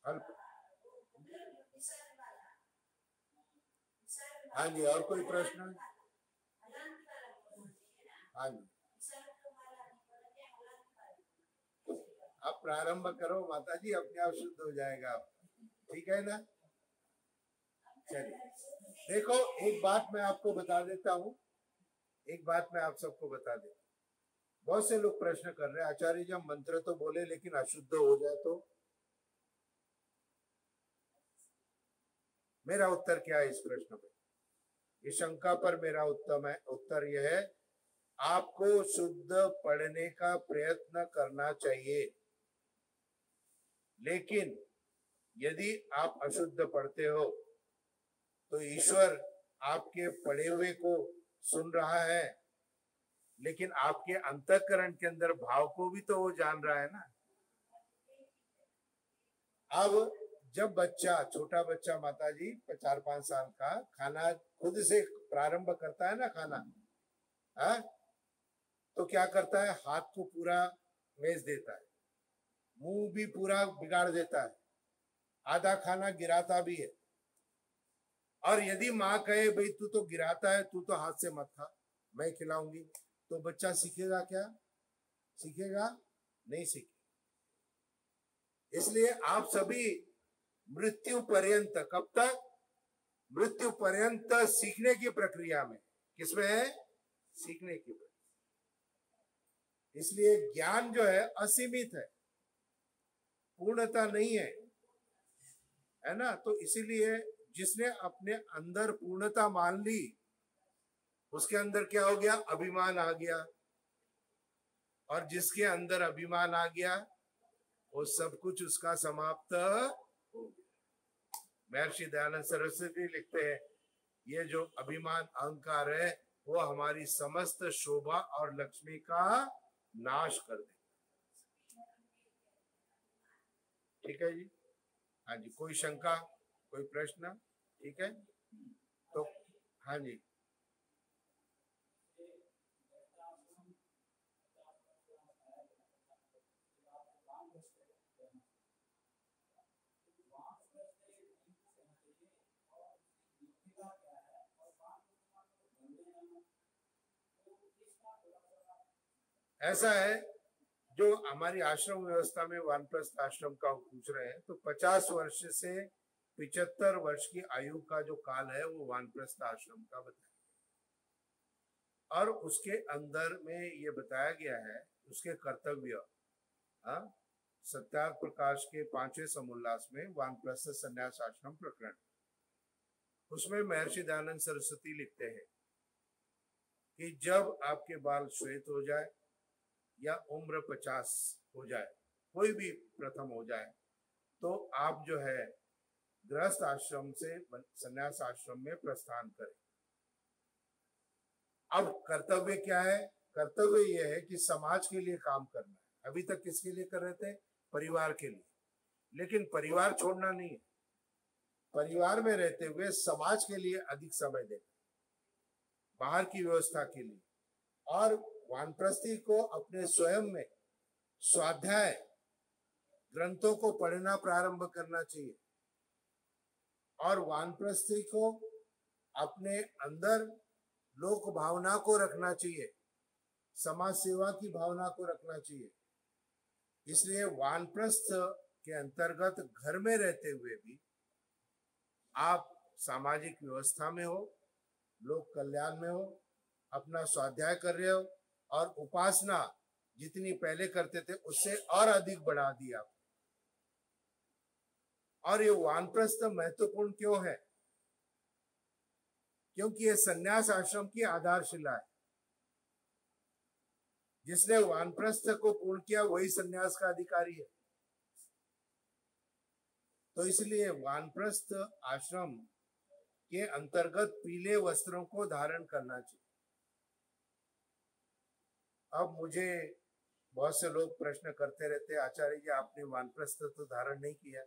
अल्प। हाँ जी, और कोई प्रश्न? हाँ जी, आप प्रारंभ करो माता जी, अपने आप शुद्ध हो जाएगा आप, ठीक है ना? चलिए, देखो एक बात मैं आपको बता देता हूँ, एक बात मैं आप सबको बता देता हूँ। बहुत से लोग प्रश्न कर रहे हैं, आचार्य जी हम मंत्र तो बोले लेकिन अशुद्ध हो जाए तो? मेरा उत्तर क्या है इस प्रश्न पे, इस शंका पर मेरा उत्तर यह है, आपको शुद्ध पढ़ने का प्रयत्न करना चाहिए, लेकिन यदि आप अशुद्ध पढ़ते हो तो ईश्वर आपके पढ़े हुए को सुन रहा है, लेकिन आपके अंतःकरण के अंदर भाव को भी तो वो जान रहा है ना। अब जब बच्चा, छोटा बच्चा माता जी 4-5 साल का, खाना खुद से प्रारंभ करता है ना खाना, हाँ, तो क्या करता है, हाथ को पूरा मेज देता है, मुंह भी पूरा बिगाड़ देता है, आधा खाना गिराता भी है। और यदि माँ कहे भाई तू तो गिराता है, तू तो हाथ से मत खा, मैं खिलाऊंगी, तो बच्चा सीखेगा क्या? सीखेगा नहीं, सीखेगा। इसलिए आप सभी मृत्यु पर्यंत, कब तक? मृत्यु पर्यंत सीखने की प्रक्रिया में, किसमें है? सीखने की प्रक्रिया। इसलिए ज्ञान जो है असीमित है, पूर्णता नहीं है ना? तो इसीलिए जिसने अपने अंदर पूर्णता मान ली, उसके अंदर क्या हो गया? अभिमान आ गया, और जिसके अंदर अभिमान आ गया वो सब कुछ उसका समाप्त हो गया। महर्षि दयानंद सरस्वती लिखते हैं, ये जो अभिमान अहंकार है वो हमारी समस्त शोभा और लक्ष्मी का नाश कर दे। ठीक है जी? हाँ जी, कोई शंका, कोई प्रश्न? ठीक है, तो हाँ जी, ऐसा है, जो हमारी आश्रम व्यवस्था में वानप्रस्थ आश्रम का पूछ रहे हैं, तो 50 वर्ष से 75 वर्ष की आयु का जो काल है वो वानप्रस्थ आश्रम का बताया, और उसके अंदर में ये बताया गया है उसके कर्तव्य। सत्यार्थ प्रकाश के 5वें समोल्लास में वानप्रस्थ संन्यास आश्रम प्रकरण, उसमें महर्षि दयानंद सरस्वती लिखते हैं कि जब आपके बाल श्वेत हो जाए या उम्र 50 हो जाए, कोई भी प्रथम हो जाए, तो आप जो है गृहस्थ आश्रम से संन्यास आश्रम में प्रस्थान करें। अब कर्तव्य क्या है? कर्तव्य यह है कि समाज के लिए काम करना है। अभी तक किसके लिए कर रहे थे? परिवार के लिए, लेकिन परिवार छोड़ना नहीं है, परिवार में रहते हुए समाज के लिए अधिक समय देना, बाहर की व्यवस्था के लिए। और वानप्रस्थी को अपने स्वयं में स्वाध्याय ग्रंथों को पढ़ना प्रारंभ करना चाहिए, और वानप्रस्थी को अपने अंदर लोक भावना को रखना चाहिए, समाज सेवा की भावना को रखना चाहिए। इसलिए वानप्रस्थ के अंतर्गत घर में रहते हुए भी आप सामाजिक व्यवस्था में हो, लोक कल्याण में हो, अपना स्वाध्याय कर रहे हो, और उपासना जितनी पहले करते थे उससे और अधिक बढ़ा दिया। और ये वानप्रस्थ महत्वपूर्ण क्यों है? क्योंकि ये संन्यास आश्रम की आधारशिला है। जिसने वानप्रस्थ को पूर्ण किया वही संन्यास का अधिकारी है। तो इसलिए वानप्रस्थ आश्रम के अंतर्गत पीले वस्त्रों को धारण करना चाहिए। अब मुझे बहुत से लोग प्रश्न करते रहते, आचार्य जी आपने वानप्रस्थ तो धारण नहीं किया,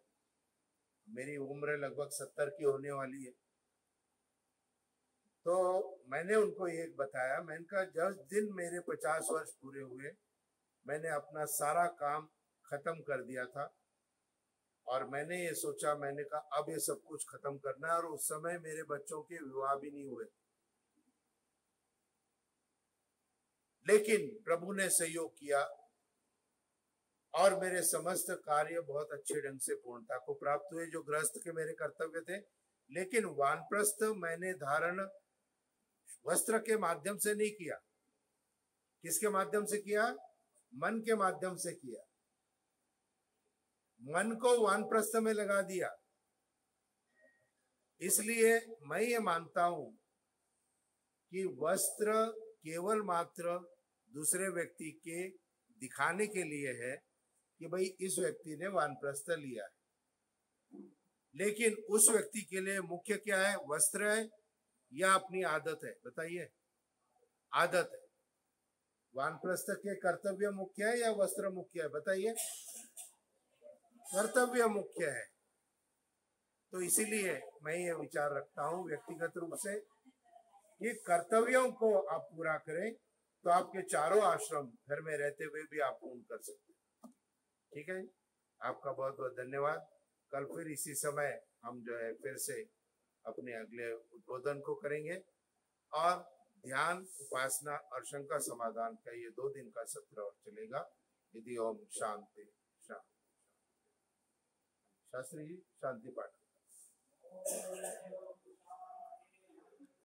मेरी उम्र लगभग 70 की होने वाली है। तो मैंने उनको एक बताया, मैंने कहा जिस दिन मेरे 50 वर्ष पूरे हुए मैंने अपना सारा काम खत्म कर दिया था और मैंने ये सोचा, मैंने कहा अब ये सब कुछ खत्म करना है। और उस समय मेरे बच्चों के विवाह भी नहीं हुए, लेकिन प्रभु ने सहयोग किया और मेरे समस्त कार्य बहुत अच्छे ढंग से पूर्णता को प्राप्त हुए, जो गृहस्थ के मेरे कर्तव्य थे। लेकिन वानप्रस्थ मैंने धारण वस्त्र के माध्यम से नहीं किया। किसके माध्यम से किया? मन के माध्यम से किया। मन को वानप्रस्थ में लगा दिया। इसलिए मैं ये मानता हूं कि वस्त्र केवल मात्र दूसरे व्यक्ति के दिखाने के लिए है कि भाई इस व्यक्ति ने वानप्रस्थ लिया है, लेकिन उस व्यक्ति के लिए मुख्य क्या है? वस्त्र है या अपनी आदत है? बताइए। आदत है। वानप्रस्थ के कर्तव्य मुख्य है या वस्त्र मुख्य है? बताइए। कर्तव्य मुख्य है। तो इसीलिए मैं ये विचार रखता हूं व्यक्तिगत रूप से कि कर्तव्यों को आप पूरा करें तो आपके चारों आश्रम घर में रहते हुए भी आप पूर्ण कर सकते हैं। ठीक है, आपका बहुत बहुत धन्यवाद। कल फिर इसी समय हम जो है फिर से अपने अगले उद्बोधन को करेंगे और ध्यान, उपासना और शंका समाधान का ये 2 दिन का सत्र और चलेगा। यदि ओम शांति शांति। शास्त्री जी शांति पाठ।